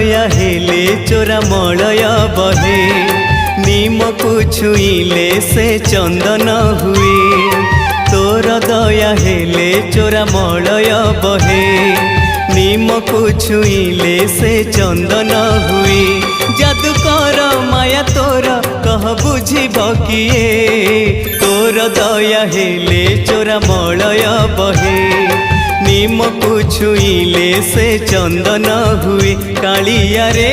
दया हेले चोरा मलय बहे नीम को छुईले से चंदन हुए तोर दया हेले चोरा मलय बहे नीम को छुईले से चंदन हुए जादूकर माया तोर कह बुझिब किए तोर दया हेले चोरा मलय बहे नीम को छुईले से चंदन हुए कालिया रे